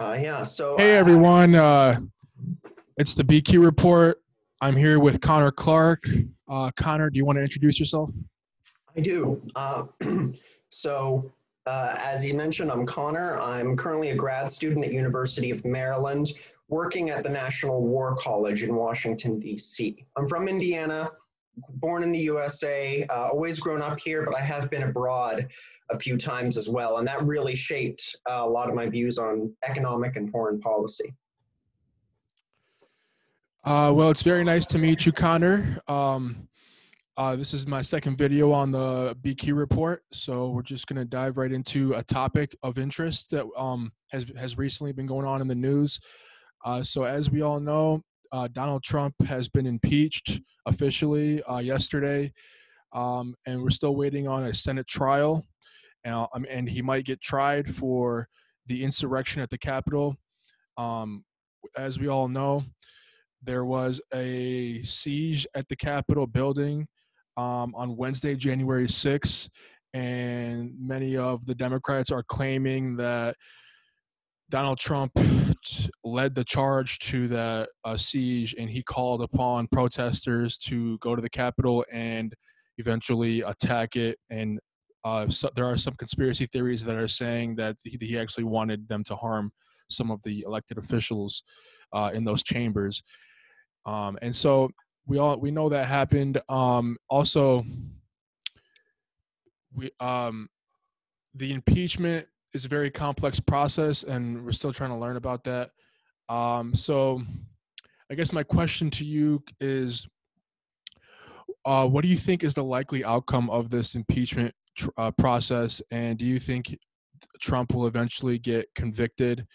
Yeah, so Hey everyone, it's the BQ report. I'm here with Connor Clark. Connor, do you want to introduce yourself? I do. So, as you mentioned, I'm Connor. I'm currently a grad student at University of Maryland, working at the National War College in Washington, D.C. I'm from Indiana, born in the USA, always grown up here, but I have been abroad a few times as well, and that really shaped a lot of my views on economic and foreign policy. Well, it's very nice to meet you, Connor. This is my second video on the BQ report, so we're just going to dive right into a topic of interest that has recently been going on in the news. So as we all know, Donald Trump has been impeached officially yesterday, and we're still waiting on a Senate trial. And he might get tried for the insurrection at the Capitol. As we all know, there was a siege at the Capitol building on Wednesday, January 6th, and many of the Democrats are claiming that Donald Trump led the charge to the siege, and he called upon protesters to go to the Capitol and eventually attack it. And so there are some conspiracy theories that are saying that he actually wanted them to harm some of the elected officials in those chambers. And so we know that happened. Also, the impeachment is a very complex process, and we're still trying to learn about that. So I guess my question to you is, what do you think is the likely outcome of this impeachment process? And do you think Trump will eventually get convicted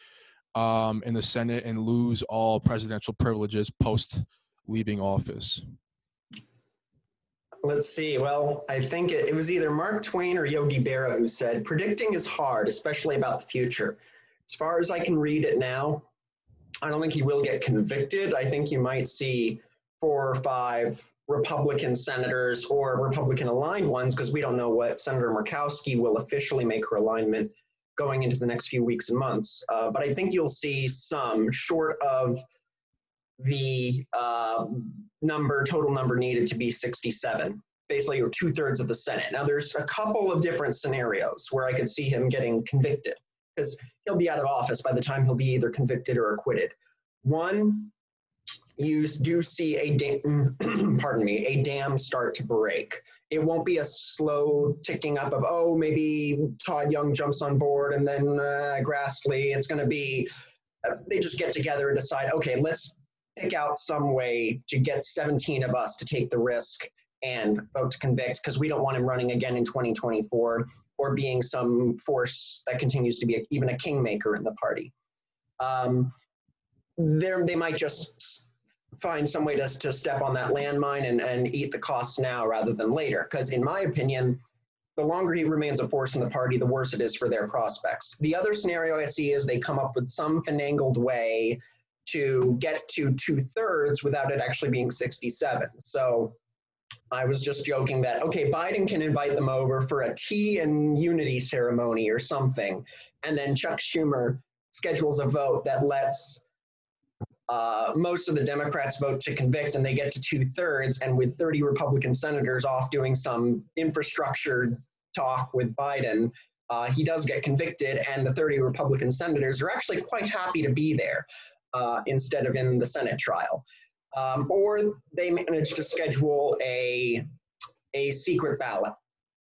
in the Senate and lose all presidential privileges post leaving office? Let's see. Well, I think it was either Mark Twain or Yogi Berra who said, predicting is hard, especially about the future. As far as I can read it now, I don't think he will get convicted. I think you might see 4 or 5 Republican senators or Republican aligned ones, because we don't know what Senator Murkowski will officially make her alignment going into the next few weeks and months. But I think you'll see some, short of the total number needed to be 67, basically, or 2/3 of the Senate. Now, there's a couple of different scenarios where I could see him getting convicted, because he'll be out of office by the time he'll be either convicted or acquitted. One, you do see a dam start to break. It won't be a slow ticking up of, oh, maybe Todd Young jumps on board and then Grassley. It's going to be, they just get together and decide, okay, let's pick out some way to get 17 of us to take the risk and vote to convict, because we don't want him running again in 2024 or being some force that continues to be even a kingmaker in the party. They might just find some way to step on that landmine and eat the costs now rather than later, because in my opinion, the longer he remains a force in the party, the worse it is for their prospects. The other scenario I see is they come up with some finagled way to get to 2/3 without it actually being 67. So I was just joking that, okay, Biden can invite them over for a tea and unity ceremony or something, and then Chuck Schumer schedules a vote that lets most of the Democrats vote to convict, and they get to 2/3, and with 30 Republican senators off doing some infrastructure talk with Biden, he does get convicted, and the 30 Republican senators are actually quite happy to be there instead of in the Senate trial. Or they manage to schedule a secret ballot.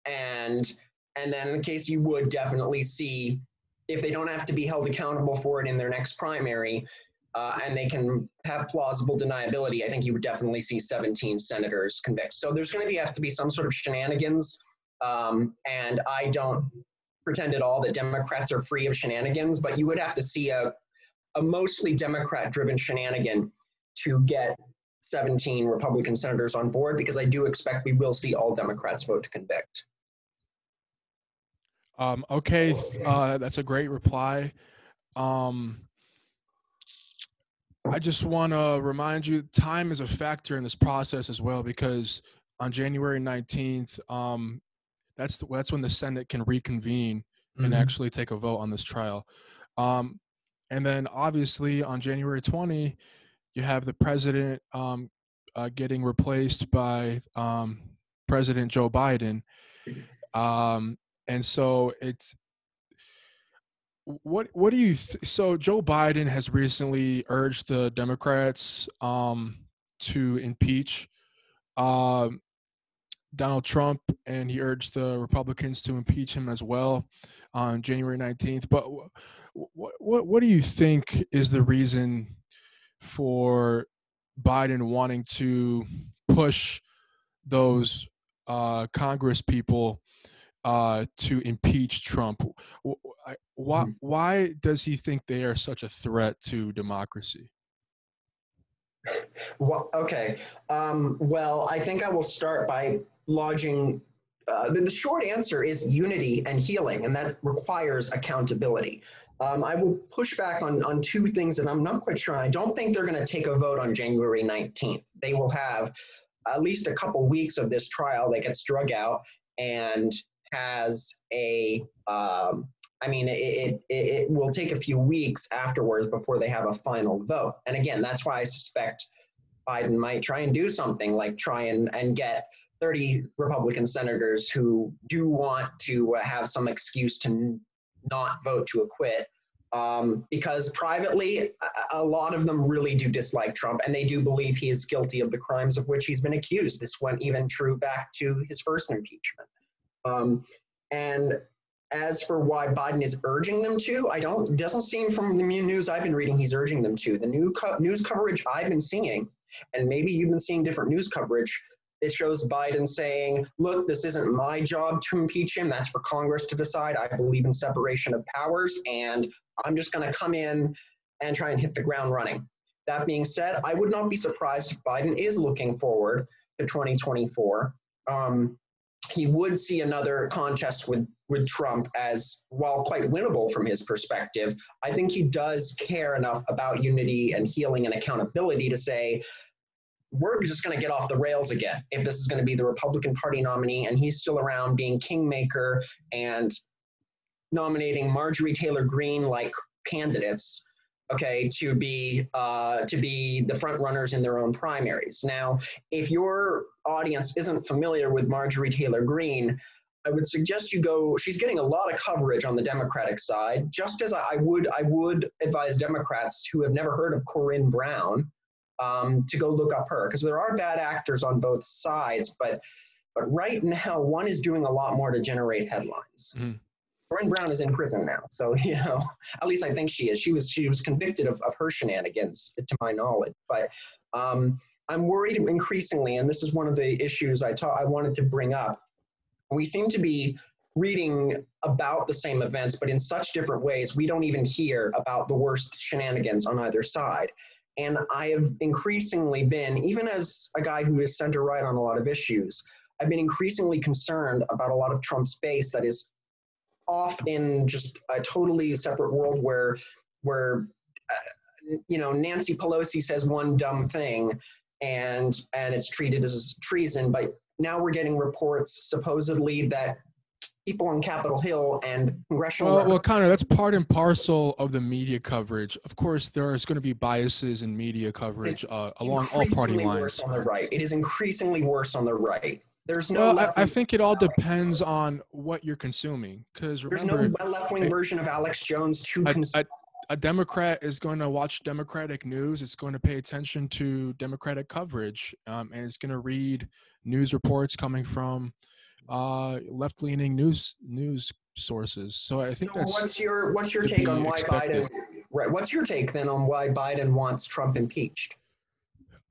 And then in case you would definitely see, if they don't have to be held accountable for it in their next primary, and they can have plausible deniability, I think you would definitely see 17 senators convict. So there's going to have to be some sort of shenanigans. And I don't pretend at all that Democrats are free of shenanigans, but you would have to see a mostly Democrat-driven shenanigan to get 17 Republican senators on board, because I do expect we will see all Democrats vote to convict. Okay, that's a great reply. I just want to remind you, time is a factor in this process as well, because on January 19th, that's when the Senate can reconvene and actually take a vote on this trial. And then obviously on January 20, you have the president getting replaced by President Joe Biden. And so it's what do you so Joe Biden has recently urged the Democrats to impeach um, Donald Trump, and he urged the Republicans to impeach him as well on January 19th. But what do you think is the reason for Biden wanting to push those Congress people to impeach Trump? Why does he think they are such a threat to democracy? Well, okay. Well, I think I will start by lodging. The short answer is unity and healing, and that requires accountability. I will push back on two things that I'm not quite sure. I don't think they're going to take a vote on January 19th. They will have at least a couple weeks of this trial that gets drug out and has a I mean, it will take a few weeks afterwards before they have a final vote. And again, that's why I suspect Biden might try and do something like try and get 30 Republican senators who do want to have some excuse to not vote to acquit. Because privately, a lot of them really do dislike Trump, and they do believe he is guilty of the crimes of which he's been accused. This went even true back to his first impeachment. And as for why Biden is urging them to, it doesn't seem from the news I've been reading he's urging them to. The news coverage I've been seeing, and maybe you've been seeing different news coverage, it shows Biden saying, look, this isn't my job to impeach him. That's for Congress to decide. I believe in separation of powers, and I'm just going to come in and try and hit the ground running. That being said, I would not be surprised if Biden is looking forward to 2024. He would see another contest with Trump as, while quite winnable from his perspective, I think he does care enough about unity and healing and accountability to say, we're just going to get off the rails again if this is going to be the Republican Party nominee and he's still around being kingmaker and nominating Marjorie Taylor Greene like candidates, okay, to be the front runners in their own primaries. Now, if your audience isn't familiar with Marjorie Taylor Greene, I would suggest you go. She's getting a lot of coverage on the Democratic side, just as I would advise Democrats who have never heard of Corinne Brown to go look up her, because there are bad actors on both sides, but right now one is doing a lot more to generate headlines. Mm-hmm. Corinne Brown is in prison now, so at least I think she is. She was convicted of her shenanigans, to my knowledge. But I'm worried increasingly, and this is one of the issues I wanted to bring up. We seem to be reading about the same events, but in such different ways, we don't even hear about the worst shenanigans on either side. And I have increasingly been, even as a guy who is center-right on a lot of issues, I've been increasingly concerned about a lot of Trump's base that is off in just a totally separate world where Nancy Pelosi says one dumb thing and it's treated as treason. But now we're getting reports supposedly that people on Capitol Hill and congressional. Well, Connor, that's part and parcel of the media coverage. Of course, there is going to be biases in media coverage along all party lines. Worse on the right. It is increasingly worse on the right. There's no. Well, I think it all depends on what you're consuming. Because there's no left-wing version of Alex Jones to consume. A Democrat is going to watch Democratic news. It's going to pay attention to Democratic coverage, and it's going to read news reports coming from left-leaning news sources. So I think that's. What's your take on why Biden? Right. What's your take then on why Biden wants Trump impeached?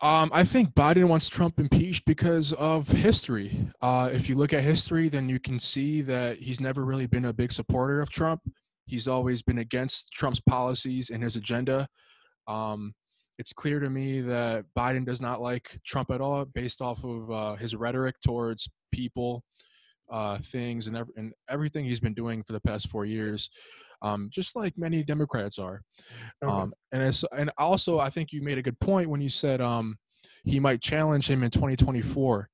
I think Biden wants Trump impeached because of history. If you look at history, then you can see that he's never really been a big supporter of Trump. He's always been against Trump's policies and his agenda. It's clear to me that Biden does not like Trump at all, based off of his rhetoric towards people, things, and everything he's been doing for the past 4 years, just like many Democrats are. Okay. And also, I think you made a good point when you said he might challenge him in 2024,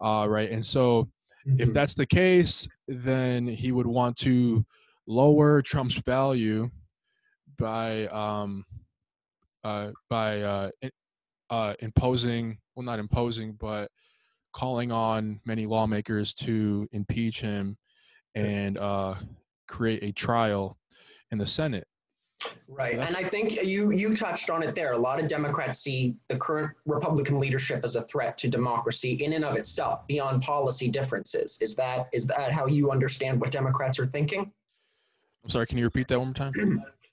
right? And so if that's the case, then he would want to lower Trump's value by imposing, well, not imposing, but calling on many lawmakers to impeach him and create a trial in the Senate. Right. So And I think you touched on it there. A lot of Democrats see the current Republican leadership as a threat to democracy in and of itself, beyond policy differences. Is that how you understand what Democrats are thinking? I'm sorry, can you repeat that one more time?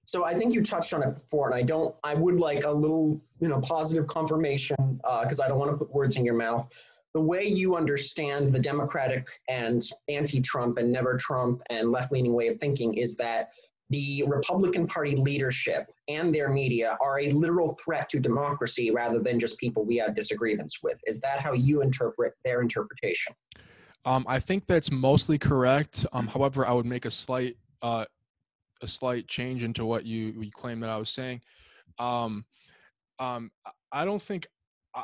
So I think you touched on it before, and I would like a little, positive confirmation, because I don't want to put words in your mouth. The way you understand the Democratic and anti-Trump and never Trump and left-leaning way of thinking is that the Republican Party leadership and their media are a literal threat to democracy rather than just people we have disagreements with. Is that how you interpret their interpretation? I think that's mostly correct. However, I would make a slight change into what you claim that I was saying. Um, I don't think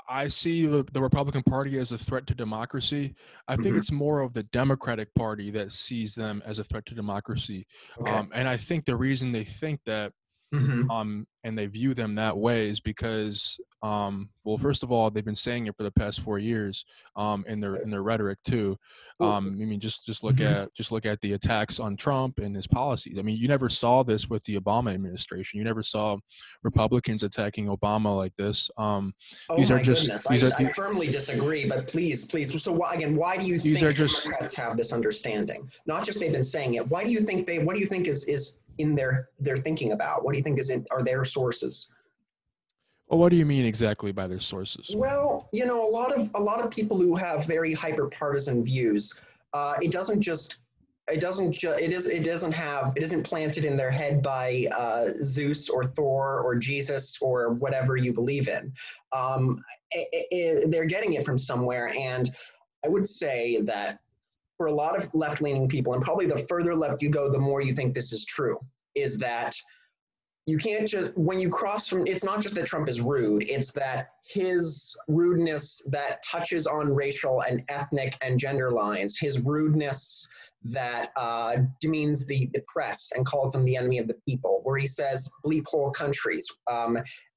I see the Republican Party as a threat to democracy. I think it's more of the Democratic Party that sees them as a threat to democracy. Okay. And I think the reason they think that and they view them that way is because well, first of all, they've been saying it for the past 4 years in their rhetoric too. I mean, just look at the attacks on Trump and his policies. I mean, you never saw this with the Obama administration. You never saw Republicans attacking Obama like this. Oh These my are just goodness, these are I firmly disagree, but please. So again, why do you these think are just Democrats have this understanding? Not just they've been saying it. What do you think is in their thinking about? What do you think are their sources? well, what do you mean exactly by their sources? Well, a lot of people who have very hyper partisan views, it isn't planted in their head by Zeus or Thor or Jesus or whatever you believe in. They're getting it from somewhere, and I would say that for a lot of left-leaning people, and probably the further left you go, the more you think this is true, is that you can't just, when you cross from, it's not just that Trump is rude, it's that his rudeness that touches on racial and ethnic and gender lines, his rudeness that demeans the press and calls them the enemy of the people, where he says bleep whole countries.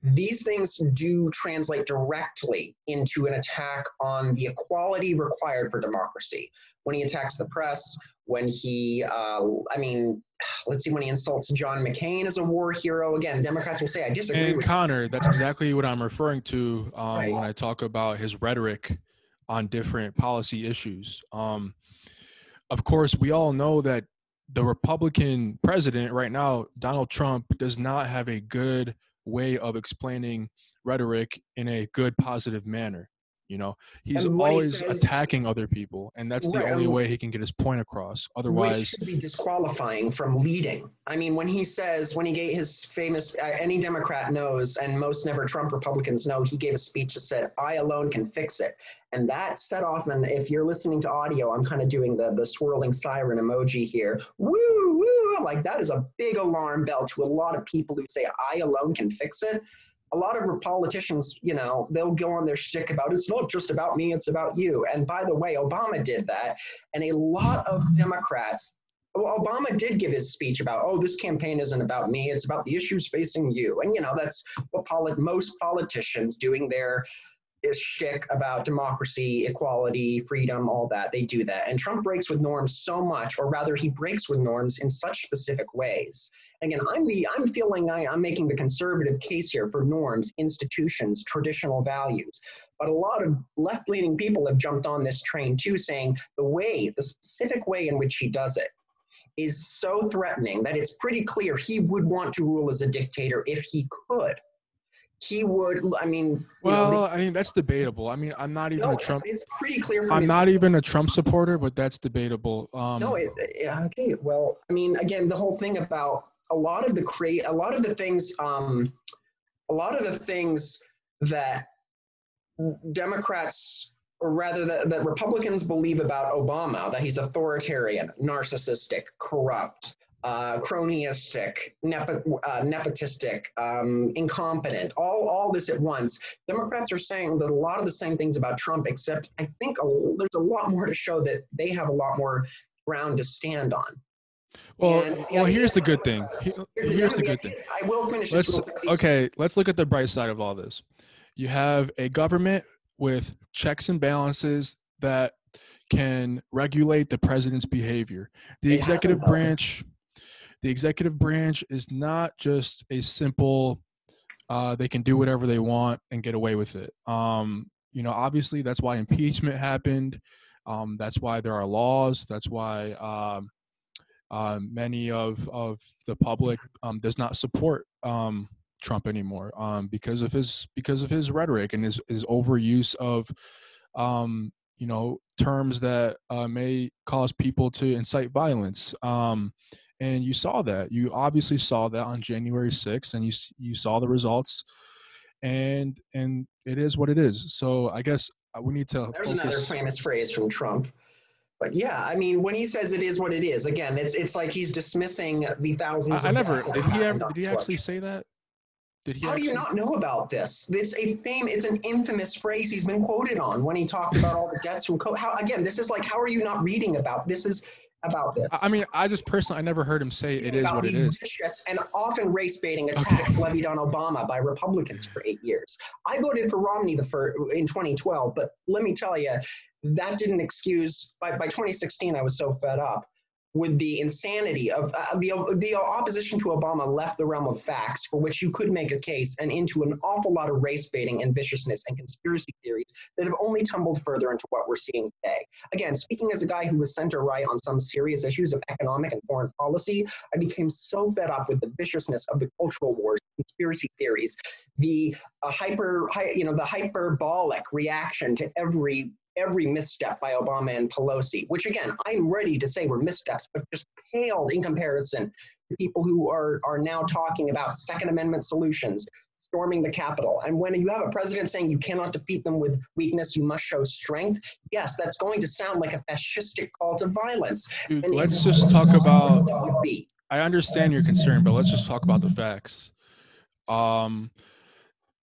These things do translate directly into an attack on the equality required for democracy. When he attacks the press, when he, when he insults John McCain as a war hero. Again, Democrats will say, I disagree And with Connor, that's exactly what I'm referring to Right. when I talk about his rhetoric on different policy issues. Of course, we all know that the Republican president right now, Donald Trump, does not have a good way of explaining rhetoric in a good, positive manner. He's And what he always says, attacking other people, and that's the right, only way he can get his point across. which Otherwise, should be disqualifying from leading. I mean, when he gave his famous, any Democrat knows, and most never Trump Republicans know, he gave a speech that said, I alone can fix it. And that set off, and if you're listening to audio, I'm kind of doing the swirling siren emoji here. Woo, woo, like that is a big alarm bell to a lot of people who say, I alone can fix it. A lot of politicians, they'll go on their shtick about it's not just about me, it's about you. And by the way, Obama did that. And a lot of Democrats, Obama did give his speech about, this campaign isn't about me, it's about the issues facing you. And, that's what most politicians doing their shtick about democracy, equality, freedom, all that, they do that. And Trump breaks with norms so much, or rather he breaks with norms in such specific ways. Again, I'm feeling I'm making the conservative case here for norms, institutions, traditional values. But a lot of left-leaning people have jumped on this train too, saying the specific way in which he does it is so threatening that it's pretty clear he would want to rule as a dictator if he could. He would, that's debatable. I mean, I'm not even a Trump. It's pretty clear from I'm not even a Trump supporter, but that's debatable. Okay. Well, I mean, again, the whole thing about a lot of the things that Democrats, or rather that Republicans believe about Obama, that he's authoritarian, narcissistic, corrupt, cronyistic, nepotistic, incompetent, all this at once. Democrats are saying that a lot of the same things about Trump, except I think there's a lot more to show that they have a lot more ground to stand on. Well, And well, he here's has the no good thing. defense. Here's the good thing. I will finish this Let's real quick. okay. Let's look at the bright side of all this. You have a government with checks and balances that can regulate the president's behavior. The It hasn't executive though. branch, the executive branch is not just a simple they can do whatever they want and get away with it. You know, obviously that's why impeachment happened. That's why there are laws. That's why many of the public does not support Trump anymore because of his rhetoric and his overuse of you know, terms that may cause people to incite violence. And you saw that. You obviously saw that on January 6th, and you saw the results. And it is what it is. So I guess we need to There's another focus. famous phrase from Trump. But yeah, I mean, when he says it is what it is, again, it's like he's dismissing the thousands I of never deaths that did have he ever happened on did he his actually watch. say that? Did he How do you actually? not know about this? It's an infamous phrase he's been quoted on when he talked about all the deaths from COVID. How, again, this is like, how are you not reading about this? Is about this. I mean, I just personally, I never heard him say it is About what it the is. vicious and often race-baiting Okay. attacks levied on Obama by Republicans for 8 years. I voted for Romney in 2012, but let me tell you, that didn't excuse. By 2016, I was so fed up with the insanity of the opposition to Obama left the realm of facts for which you could make a case and into an awful lot of race baiting and viciousness and conspiracy theories that have only tumbled further into what we're seeing today. Again, speaking as a guy who was center right on some serious issues of economic and foreign policy, I became so fed up with the viciousness of the cultural wars, conspiracy theories, the hyperbolic reaction to every misstep by Obama and Pelosi, which again, I'm ready to say were missteps, but just paled in comparison to people who are now talking about Second Amendment solutions, storming the Capitol. And when you have a president saying you cannot defeat them with weakness, you must show strength, yes, that's going to sound like a fascistic call to violence. Dude, And let's just talk about, that would be. I understand your concern, but let's just talk about the facts.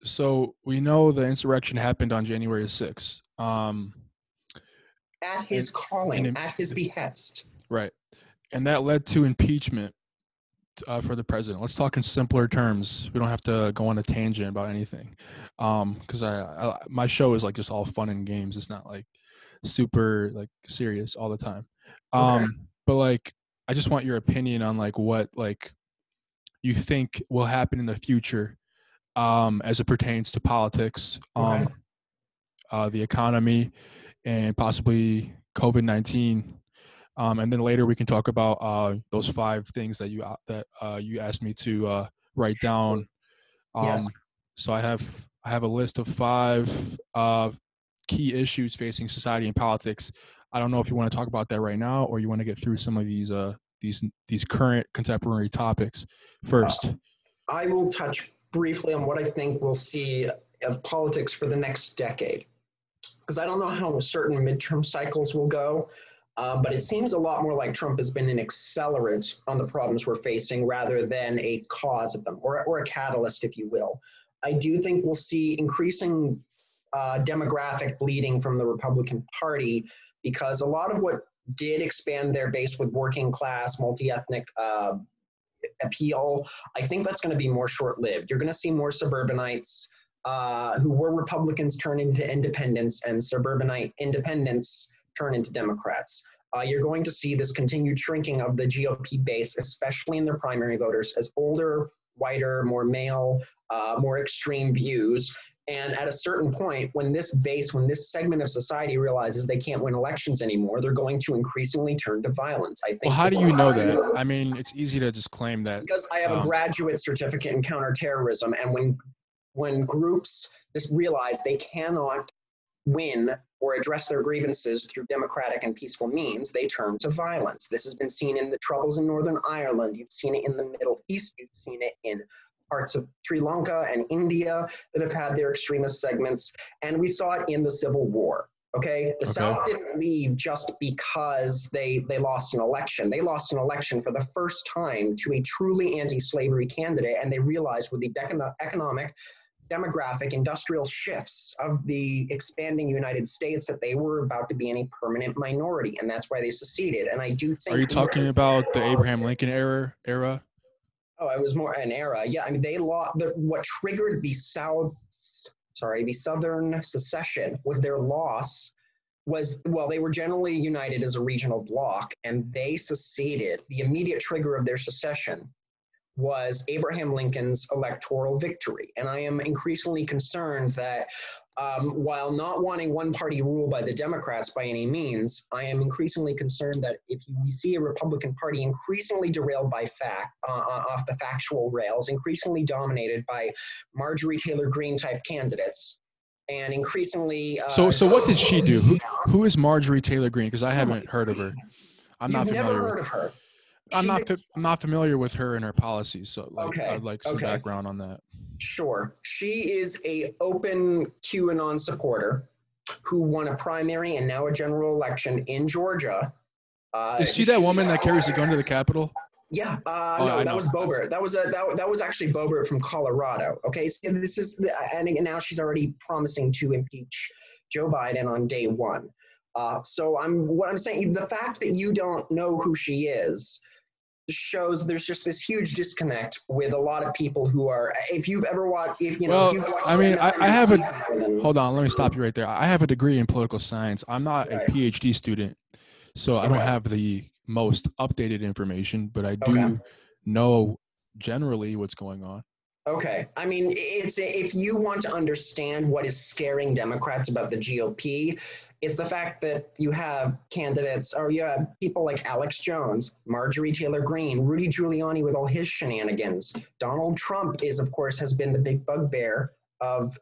So we know the insurrection happened on January 6th. At his calling, at his behest. Right. And that led to impeachment for the president. Let's talk in simpler terms. We don't have to go on a tangent about anything. Because my show is like just all fun and games. It's not like super like serious all the time. Okay. But like, I just want your opinion on like what like you think will happen in the future as it pertains to politics, Okay. the economy, and possibly COVID-19. And then later we can talk about those 5 things that you asked me to write down. Yes. So I have a list of 5 key issues facing society and politics. I don't know if you want to talk about that right now, or you want to get through some of these current contemporary topics first. I will touch briefly on what I think we'll see of politics for the next decade, because I don't know how certain midterm cycles will go, but it seems a lot more like Trump has been an accelerant on the problems we're facing rather than a cause of them, or a catalyst, if you will. I do think we'll see increasing demographic bleeding from the Republican Party, because a lot of what did expand their base with working class, multi-ethnic appeal, I think that's going to be more short-lived. You're going to see more suburbanites who were Republicans turn into independents, and suburbanite independents turn into Democrats. You're going to see this continued shrinking of the GOP base, especially in their primary voters, as older, whiter, more male, more extreme views. And at a certain point, when this segment of society realizes they can't win elections anymore, they're going to increasingly turn to violence. I think. Well, how do you know that? I mean, it's easy to just claim that. Because I have a graduate certificate in counterterrorism, and when groups just realize they cannot win or address their grievances through democratic and peaceful means, they turn to violence. This has been seen in the troubles in Northern Ireland. You've seen it in the Middle East. You've seen it in parts of Sri Lanka and India that have had their extremist segments. And we saw it in the Civil War. Okay. The South didn't leave just because they lost an election. They lost an election for the first time to a truly anti-slavery candidate. And they realized with the economic demographic industrial shifts of the expanding United States that they were about to be in a permanent minority, and that's why they seceded. And I do think. Are you talking about the Abraham Lincoln era? Oh, it was more an era. Yeah, I mean, they lost. What triggered the Southern secession was their loss. They were generally united as a regional bloc, and they seceded. The immediate trigger of their secession was Abraham Lincoln's electoral victory. And I am increasingly concerned that while not wanting one-party rule by the Democrats by any means, I am increasingly concerned that if we see a Republican Party increasingly derailed by off the factual rails, increasingly dominated by Marjorie Taylor Greene type candidates, and increasingly. So what did she do? Who is Marjorie Taylor Greene? Because I haven't heard of her. You've never heard of her. I'm not familiar with her and her policies, so okay. I'd like some background on that. Sure. She is a open QAnon supporter who won a primary and now a general election in Georgia. Is she that woman that carries a gun to the Capitol? Yeah. No, that was Boebert. That was actually Boebert from Colorado. Okay. So this is and now she's already promising to impeach Joe Biden on day one. So what I'm saying, the fact that you don't know who she is shows there's just this huge disconnect with a lot of people who are. If you've ever watched, I have a. Hold on, let me stop you right there. I have a degree in political science. I'm not a PhD student, so I don't have the most updated information, but I do know generally what's going on. Okay. I mean, if you want to understand what is scaring Democrats about the GOP, it's the fact that you have candidates, or you have people like Alex Jones, Marjorie Taylor Greene, Rudy Giuliani with all his shenanigans. Donald Trump has been the big bugbear of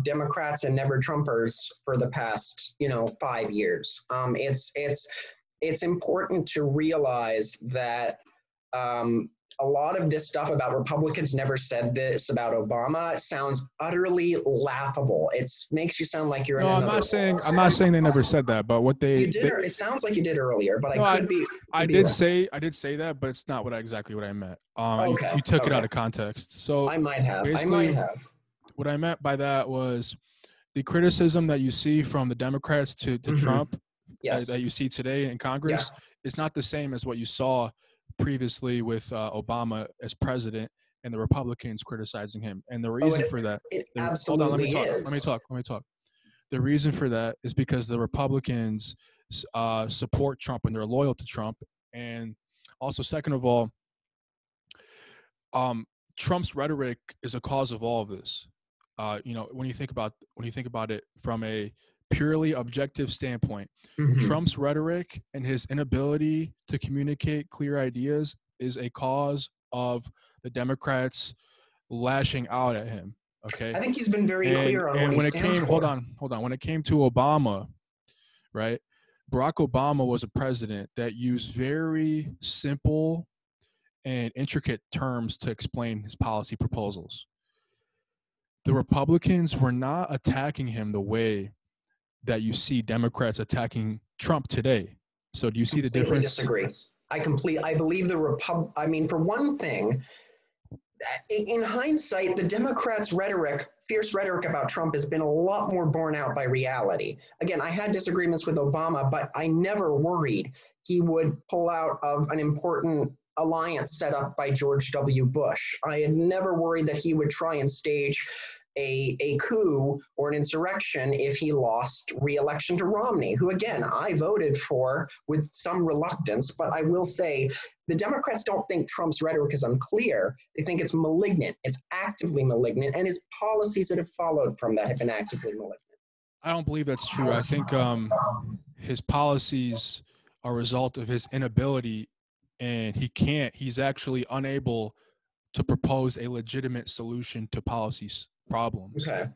Democrats and never Trumpers for the past, 5 years. It's important to realize that a lot of this stuff about Republicans never said this about Obama sounds utterly laughable. It makes you sound like you're. No, I'm not saying they never said that, but what they. It sounds like you did earlier, but I could be. I did say that, but it's not exactly what I meant. You took it out of context. So I might have. What I meant by that was the criticism that you see from the Democrats to Trump, that you see today in Congress, is not the same as what you saw previously with Obama as president and the Republicans criticizing him. And the reason for that, absolutely hold on, let me talk. The reason for that is because the Republicans support Trump and they're loyal to Trump. And also, second of all, Trump's rhetoric is a cause of all of this. When you think about it from a purely objective standpoint, Trump's rhetoric and his inability to communicate clear ideas is a cause of the Democrats lashing out at him. Okay, I think he's been very clear on and when it came. Hold on. When it came to Obama, right? Barack Obama was a president that used very simple and intricate terms to explain his policy proposals. The Republicans were not attacking him the way that you see Democrats attacking Trump today. So do you see the difference? Disagree. I believe for one thing, in hindsight, the Democrats' fierce rhetoric about Trump has been a lot more borne out by reality. Again, I had disagreements with Obama, but I never worried he would pull out of an important alliance set up by George W. Bush. I had never worried that he would try and stage a coup or an insurrection if he lost re-election to Romney, who, again, I voted for with some reluctance. But I will say the Democrats don't think Trump's rhetoric is unclear. They think it's malignant. It's actively malignant. And his policies that have followed from that have been actively malignant. I don't believe that's true. I think his policies are a result of his inability, and he's actually unable to propose a legitimate solution to policies problems. Okay.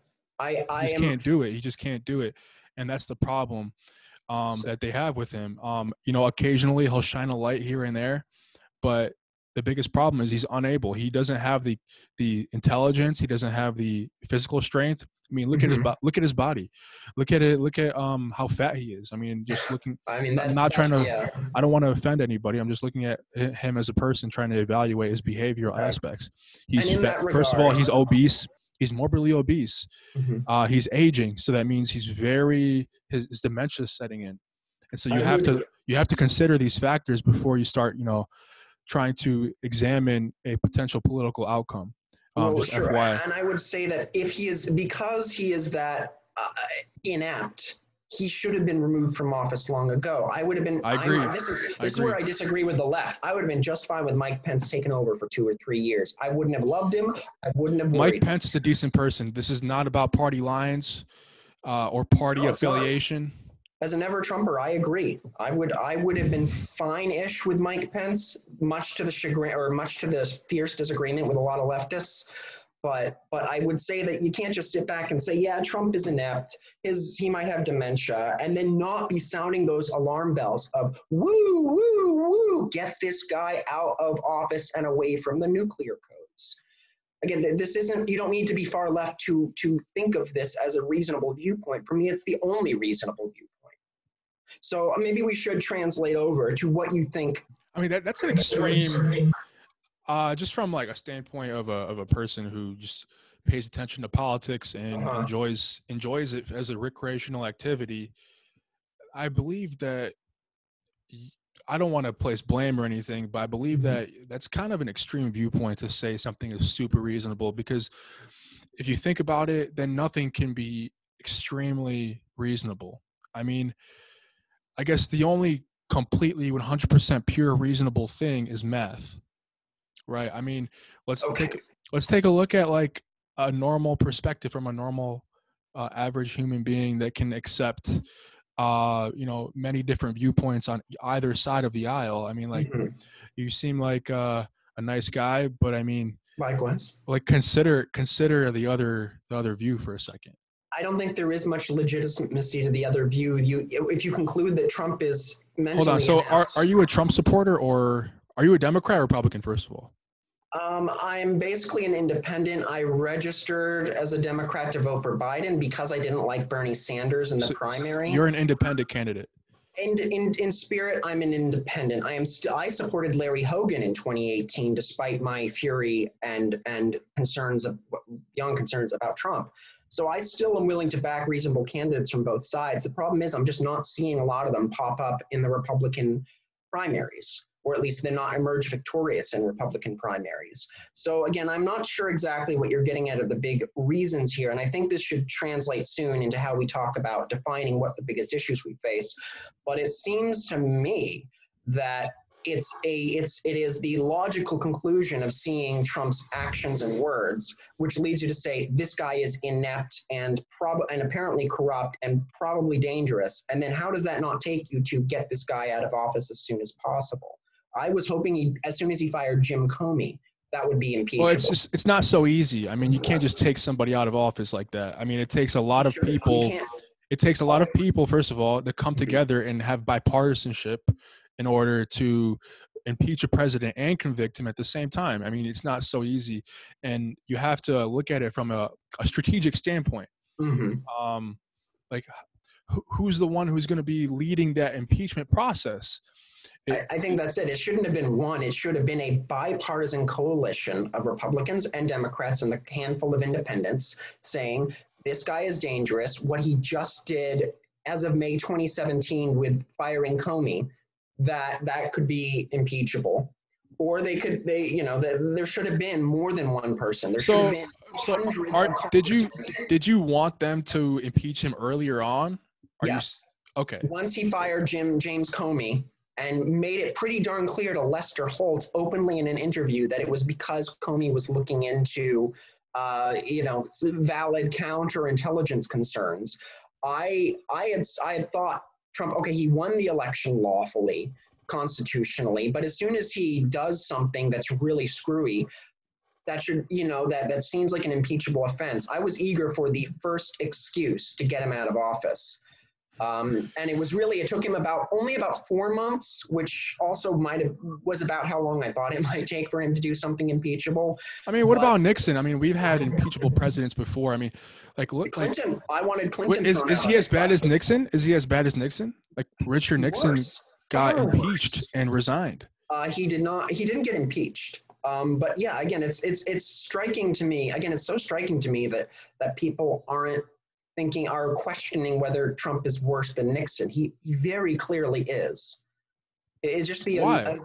He just can't do it. And that's the problem that they have with him. Occasionally he'll shine a light here and there, but the biggest problem is he's unable. He doesn't have the intelligence. He doesn't have the physical strength. I mean, look at his body. Look at how fat he is. I mean, just looking. I mean, I don't want to offend anybody. I'm just looking at him as a person, trying to evaluate his behavioral aspects. He's fat. First of all, he's obese. He's morbidly obese. He's aging, so that means his dementia is setting in, and so you have to consider these factors before you start, trying to examine a potential political outcome. Well, just sure. FYI. And I would say that because he is that inept, he should have been removed from office long ago. I would have been. I agree. This is where I disagree with the left. I would have been just fine with Mike Pence taking over for 2 or 3 years. I wouldn't have loved him. I wouldn't have worried. Mike Pence is a decent person. This is not about party lines or party affiliation. As a never Trumper, I agree. I would have been fine-ish with Mike Pence, much to the chagrin or much to the fierce disagreement with a lot of leftists. But I would say that you can't just sit back and say, yeah, Trump is inept. He might have dementia, and then not be sounding those alarm bells of woo, woo, woo, get this guy out of office and away from the nuclear codes. Again, you don't need to be far left to think of this as a reasonable viewpoint. For me, it's the only reasonable viewpoint. So maybe we should translate over to what you think. I mean, that's an extreme, just from like a standpoint of a person who just pays attention to politics and enjoys it as a recreational activity. I believe that, I don't want to place blame or anything, but I believe that that's kind of an extreme viewpoint to say something is super reasonable, because if you think about it, then nothing can be extremely reasonable. I mean, I guess the only completely 100% pure reasonable thing is meth, right? I mean, let's take a look at like a normal perspective from a normal average human being that can accept many different viewpoints on either side of the aisle. I mean, like you seem like a nice guy, but I mean, likewise, like consider the other view for a second. I don't think there is much legitimacy to the other view. If you conclude that Trump is mentally. Hold on. So are you a Trump supporter, or are you a Democrat or Republican, first of all? I'm basically an independent. I registered as a Democrat to vote for Biden because I didn't like Bernie Sanders in the primary. You're an independent candidate. In spirit, I'm an independent. I supported Larry Hogan in 2018, despite my fury and young concerns about Trump. So I still am willing to back reasonable candidates from both sides. The problem is I'm just not seeing a lot of them pop up in the Republican primaries, or at least they're not emerge victorious in Republican primaries. So again, I'm not sure exactly what you're getting at of the big reasons here, and I think this should translate soon into how we talk about defining what the biggest issues we face. But it seems to me that it is the logical conclusion of seeing Trump's actions and words, which leads you to say this guy is inept and apparently corrupt and probably dangerous. And then how does that not take you to get this guy out of office as soon as possible? I was hoping as soon as he fired Jim Comey, that would be impeachable. Well, it's not so easy. I mean, you can't just take somebody out of office like that. I mean, it takes a lot of people. It takes a lot of people, first of all, to come together and have bipartisanship in order to impeach a president and convict him at the same time. I mean, it's not so easy, and you have to look at it from a strategic standpoint. Like, who's the one who's going to be leading that impeachment process? I think that's it. It shouldn't have been one. It should have been a bipartisan coalition of Republicans and Democrats and a handful of independents saying, this guy is dangerous. What he just did as of May 2017 with firing Comey, that could be impeachable. Or there should have been more than one person. There should have been hundreds. Did you want them to impeach him earlier on? Yes. Okay. Once he fired James Comey and made it pretty darn clear to Lester Holt openly in an interview that it was because Comey was looking into, valid counterintelligence concerns. I had thought Trump, okay, he won the election lawfully, constitutionally, but as soon as he does something that's really screwy, that should, that seems like an impeachable offense. I was eager for the first excuse to get him out of office. And it took him only about 4 months, which also was about how long I thought it might take for him to do something impeachable. I mean, what about Nixon? I mean, we've had impeachable presidents before. I mean, Clinton. I wanted Clinton. Is he as bad as Nixon? Is he as bad as Nixon? Like Richard Nixon got impeached and resigned. He did not. He didn't get impeached. But yeah, again, it's striking to me. Again, it's so striking to me that people are questioning whether Trump is worse than Nixon. He very clearly is. It's just the Why?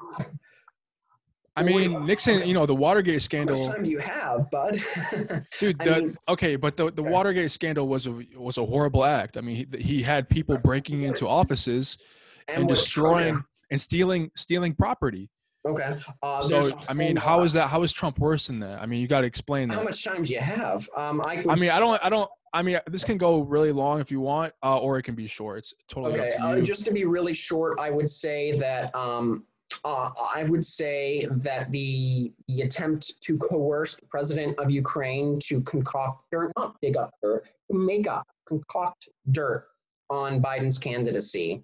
I mean, Nixon, the Watergate scandal. How much time do you have, bud? Dude, but the Watergate scandal was a horrible act. I mean, he had people breaking into offices and destroying and stealing property. Okay. So I mean, how is Trump worse than that? I mean, you got to explain that. How much time do you have? I mean, this can go really long if you want, or it can be short. It's totally up to you. Just to be really short, I would say that the attempt to coerce the president of Ukraine to concoct dirt on Biden's candidacy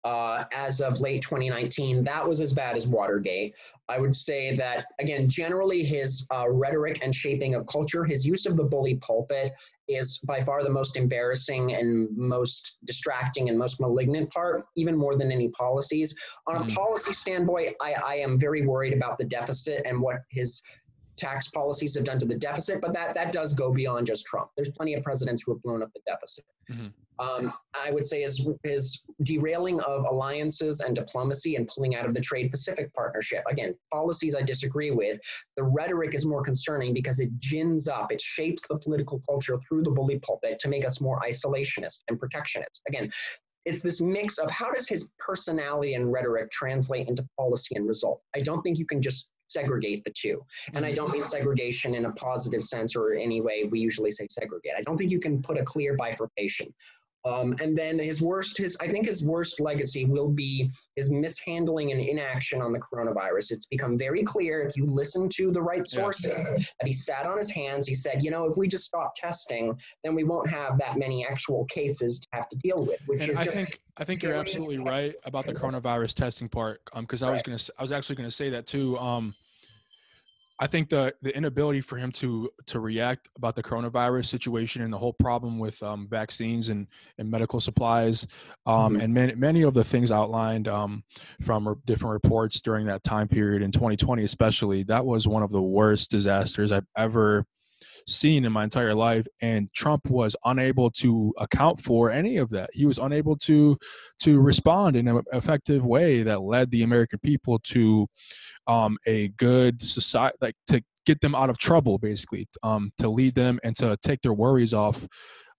as of late 2019, that was as bad as Watergate. I would say that, again, generally his rhetoric and shaping of culture, his use of the bully pulpit is by far the most embarrassing and most distracting and most malignant part, even more than any policies. On a policy standpoint, I am very worried about the deficit and what his tax policies have done to the deficit, but that does go beyond just Trump. There's plenty of presidents who have blown up the deficit. I would say his derailing of alliances and diplomacy and pulling out of the Trade Pacific Partnership. Again, policies I disagree with. The rhetoric is more concerning because it gins up, it shapes the political culture through the bully pulpit to make us more isolationist and protectionist. Again, it's this mix of how does his personality and rhetoric translate into policy and result. I don't think you can just segregate the two. And I don't mean segregation in a positive sense or any way we usually say segregate. I don't think you can put a clear bifurcation. And then his worst legacy will be his mishandling and inaction on the coronavirus. It's become very clear if you listen to the right sources that he sat on his hands. He said, if we just stop testing, then we won't have that many actual cases to have to deal with. I think you're absolutely right about the coronavirus testing part. Because I was actually gonna say that too. I think the inability for him to react about the coronavirus situation and the whole problem with vaccines and medical supplies and many of the things outlined from different reports during that time period in 2020 especially, that was one of the worst disasters I've ever seen in my entire life, and Trump was unable to account for any of that. He was unable to respond in an effective way that led the American people to a good society, like to get them out of trouble, basically, to lead them and to take their worries off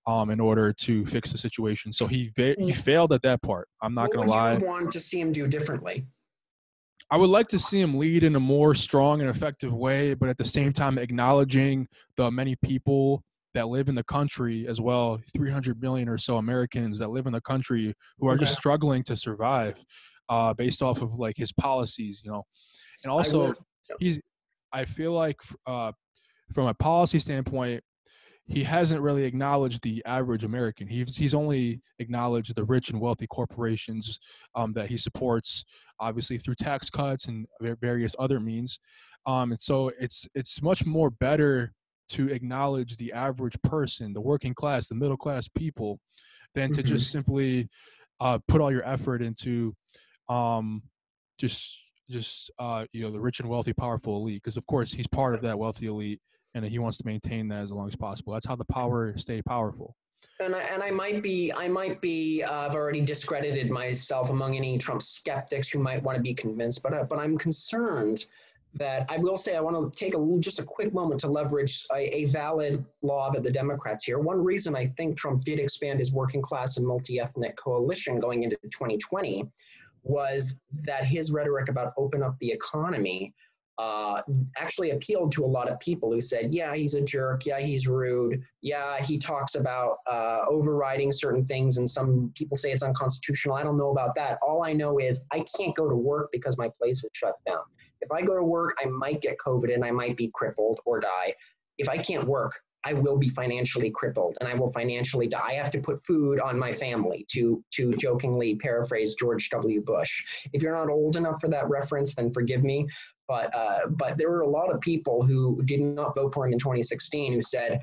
in order to fix the situation. So he failed at that part. I'm not going to lie. What would you want to see him do differently? I would like to see him lead in a more strong and effective way, but at the same time acknowledging the many people that live in the country as well, 300 million or so Americans that live in the country who are just struggling to survive based off of like his policies, And also I feel like from a policy standpoint, he hasn't really acknowledged the average American. He's only acknowledged the rich and wealthy corporations that he supports, obviously through tax cuts and various other means. And so it's much more better to acknowledge the average person, the working class, the middle class people, than to just simply put all your effort into the rich and wealthy, powerful elite. Because of course he's part of that wealthy elite, and he wants to maintain that as long as possible. That's how the power stay powerful. And I might be I've already discredited myself among any Trump skeptics who might want to be convinced, but I'm concerned that I will say I want to take just a quick moment to leverage a valid lob at the Democrats here. One reason I think Trump did expand his working class and multi-ethnic coalition going into 2020 was that his rhetoric about open up the economy actually appealed to a lot of people who said, yeah, he's a jerk. Yeah, he's rude. Yeah, he talks about overriding certain things, and some people say it's unconstitutional. I don't know about that. All I know is I can't go to work because my place is shut down. If I go to work, I might get COVID and I might be crippled or die. If I can't work, I will be financially crippled and I will financially die. I have to put food on my family, to jokingly paraphrase George W. Bush. If you're not old enough for that reference, then forgive me. But there were a lot of people who did not vote for him in 2016 who said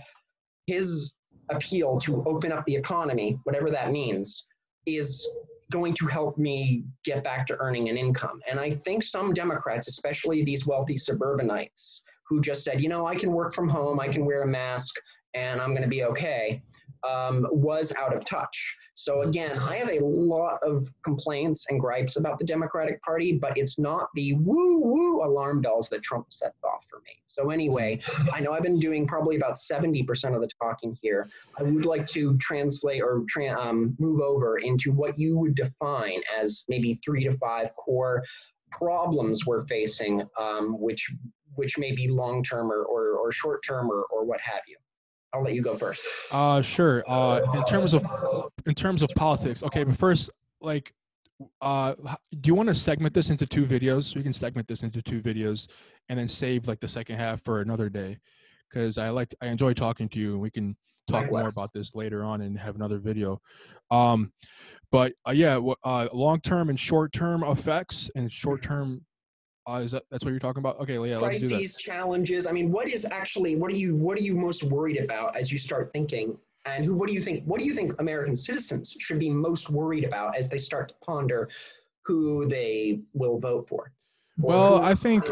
his appeal to open up the economy, whatever that means, is going to help me get back to earning an income. And I think some Democrats, especially these wealthy suburbanites, who just said, you know, I can work from home, I can wear a mask, and I'm going to be okay, was out of touch. So again, I have a lot of complaints and gripes about the Democratic Party, but it's not the woo-woo alarm bells that Trump set off for me. So anyway, I know I've been doing probably about 70% of the talking here. I would like to translate or move over into what you would define as maybe 3 to 5 core problems we're facing, which may be long-term or short-term or what have you. I'll let you go first. Sure. In terms of politics, okay. But first, like, do you want to segment this into 2 videos? We can segment this into 2 videos, and then save like the second half for another day, because I enjoy talking to you, and we can talk more about this later on and have another video. But yeah, long-term and short-term effects and short-term. That's what you're talking about? Okay, well, yeah, let's do that. Crises, challenges. I mean, what are you most worried about as you start thinking? And what do you think American citizens should be most worried about as they start to ponder who they will vote for? Well, I think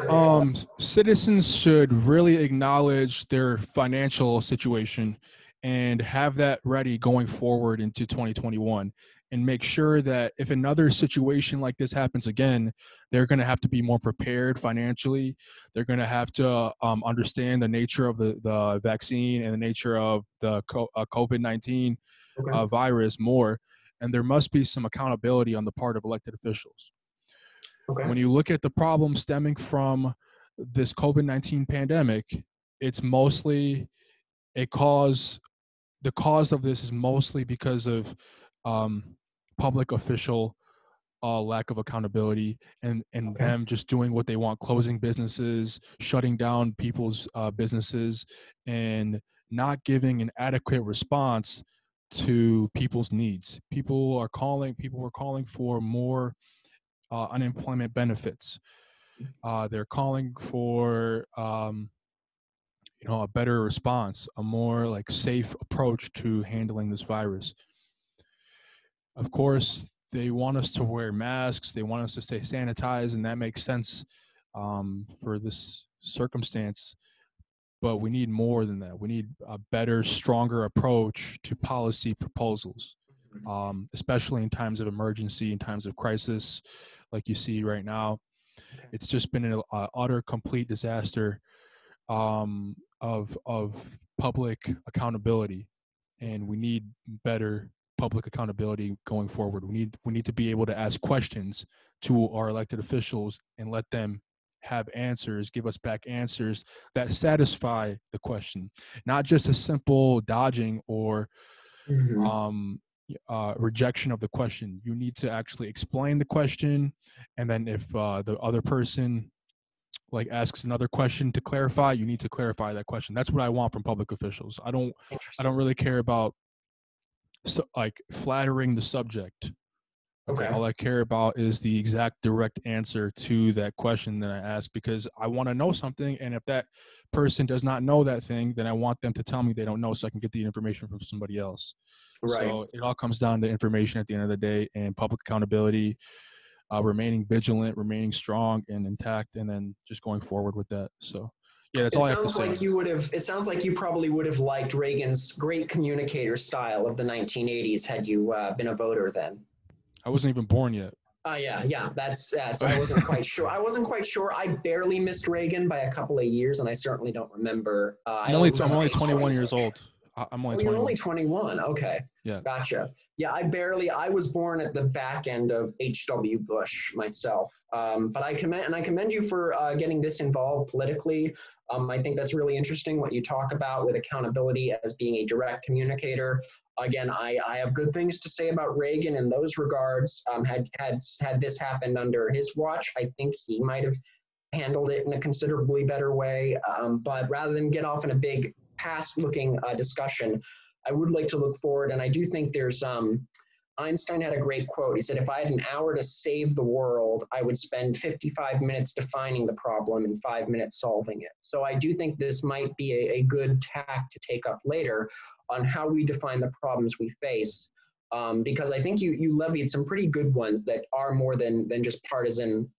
citizens should really acknowledge their financial situation and have that ready going forward into 2021, and make sure that if another situation like this happens again, they're going to have to be more prepared financially. They're going to have to understand the nature of the vaccine and the nature of the COVID-19 virus more. And there must be some accountability on the part of elected officials. Okay. When you look at the problem stemming from this COVID-19 pandemic, it's mostly the cause of this is mostly because of public official lack of accountability and them just doing what they want, closing businesses, shutting down people's businesses, and not giving an adequate response to people's needs. People were calling for more unemployment benefits. They're calling for a better response, a more like safe approach to handling this virus. Of course, they want us to wear masks. They want us to stay sanitized, and that makes sense for this circumstance. But we need more than that. We need a better, stronger approach to policy proposals, especially in times of emergency, in times of crisis, like you see right now. It's just been an utter, complete disaster of public accountability, and we need better public accountability going forward. We need to be able to ask questions to our elected officials and let them have answers, give us back answers that satisfy the question, not just a simple dodging or rejection of the question. You need to actually explain the question, and then if the other person like asks another question to clarify, you need to clarify that question. That's what I want from public officials. I don't really care about like flattering the subject. Okay. All I care about is the exact direct answer to that question that I ask, because I want to know something. And if that person does not know that thing, then I want them to tell me they don't know so I can get the information from somebody else. Right. So it all comes down to information at the end of the day, and public accountability, remaining vigilant, remaining strong and intact, and then just going forward with that. So yeah, that's all I have to say. It sounds like you probably would have liked Reagan's great communicator style of the 1980s had you been a voter then. I wasn't even born yet. Yeah. That's. I wasn't quite sure. I barely missed Reagan by a couple of years, and I certainly don't remember. I'm only 21 years old. I'm only 21. You're only 21. Okay. Yeah. Gotcha. Yeah, I was born at the back end of H.W. Bush myself. But I commend you for getting this involved politically. I think that's really interesting what you talk about with accountability as being a direct communicator. Again, I have good things to say about Reagan in those regards. Had this happened under his watch, I think he might have handled it in a considerably better way. But rather than get off in a big past-looking discussion, I would like to look forward. And I do think there's Einstein had a great quote. He said, if I had an hour to save the world, I would spend 55 minutes defining the problem and 5 minutes solving it. So I do think this might be a good tack to take up later on how we define the problems we face. because I think you levied some pretty good ones that are more than just partisan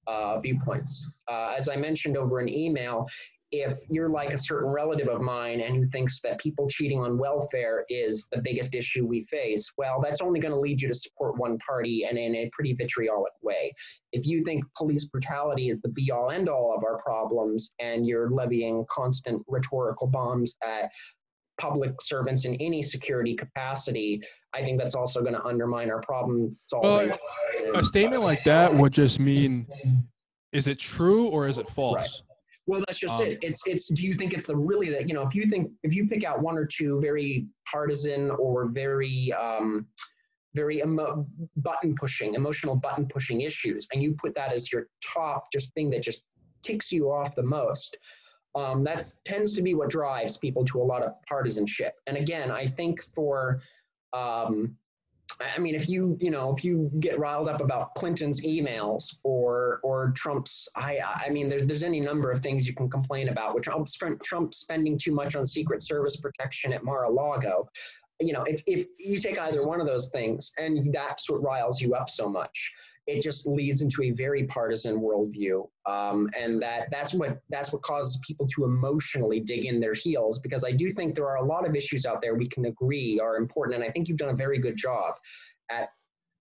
viewpoints. As I mentioned over an email, if you're like a certain relative of mine and who thinks that people cheating on welfare is the biggest issue we face, well, that's only going to lead you to support one party and in a pretty vitriolic way. If you think police brutality is the be-all, end-all of our problems and you're levying constant rhetorical bombs at public servants in any security capacity, I think that's also going to undermine our problem solving. Well, a statement like that would just mean, is it true or is it false? Right. Well, that's just it. It's. Do you think it's the really that, you know, if you pick out one or two very partisan or very emotional button pushing issues, and you put that as your top just thing that just ticks you off the most, that tends to be what drives people to a lot of partisanship. And again, I think for I mean, if you get riled up about Clinton's emails or Trump's, I mean, there's any number of things you can complain about, which Trump spending too much on Secret Service protection at Mar-a-Lago. You know, if you take either one of those things and that's what riles you up so much, it just leads into a very partisan worldview, and that's what causes people to emotionally dig in their heels. Because I do think there are a lot of issues out there we can agree are important, and I think you've done a very good job at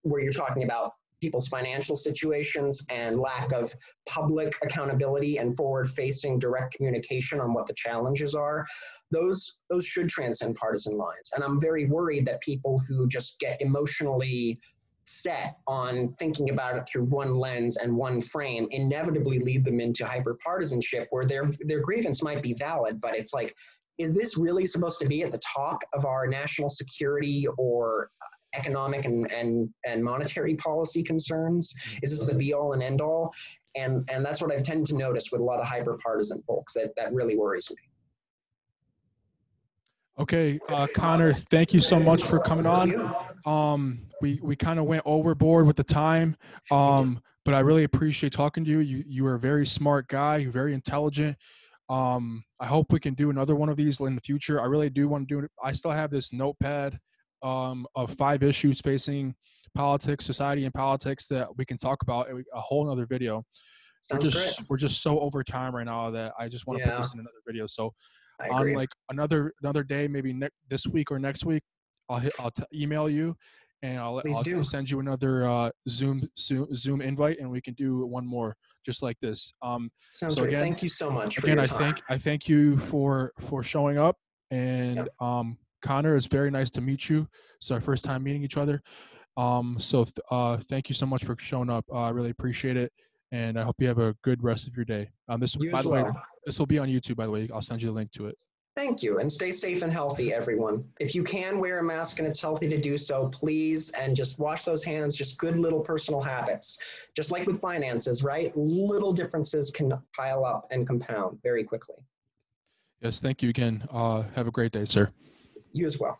where you're talking about people's financial situations and lack of public accountability and forward-facing direct communication on what the challenges are. Those should transcend partisan lines, and I'm very worried that people who just get emotionally set on thinking about it through one lens and one frame inevitably lead them into hyperpartisanship, where their grievance might be valid, but it's like, is this really supposed to be at the top of our national security or economic and monetary policy concerns? Is this the be all and end all? And that's what I've tended to notice with a lot of hyperpartisan folks. That really worries me. Okay, Connor, thank you so much for coming on. We kind of went overboard with the time, but I really appreciate talking to you. You are a very smart guy. You're very intelligent. I hope we can do another one of these in the future. I really do want to do it. I still have this notepad of 5 issues facing politics, society, and politics that we can talk about in a whole nother video. We're just so over time right now that I just want to put this in another video. So on like another day, maybe this week or next week, I'll email you, and I'll send you another Zoom invite, and we can do one more just like this. Sounds great. Again, thank you so much. Again, I thank you for showing up, and Connor, it's very nice to meet you. It's our first time meeting each other. Thank you so much for showing up. I really appreciate it. And I hope you have a good rest of your day. By the way, this will be on YouTube, by the way. I'll send you the link to it. Thank you. And stay safe and healthy, everyone. If you can wear a mask and it's healthy to do so, please, and just wash those hands, just good little personal habits. Just like with finances, right? Little differences can pile up and compound very quickly. Yes, thank you again. Have a great day, sir. You as well.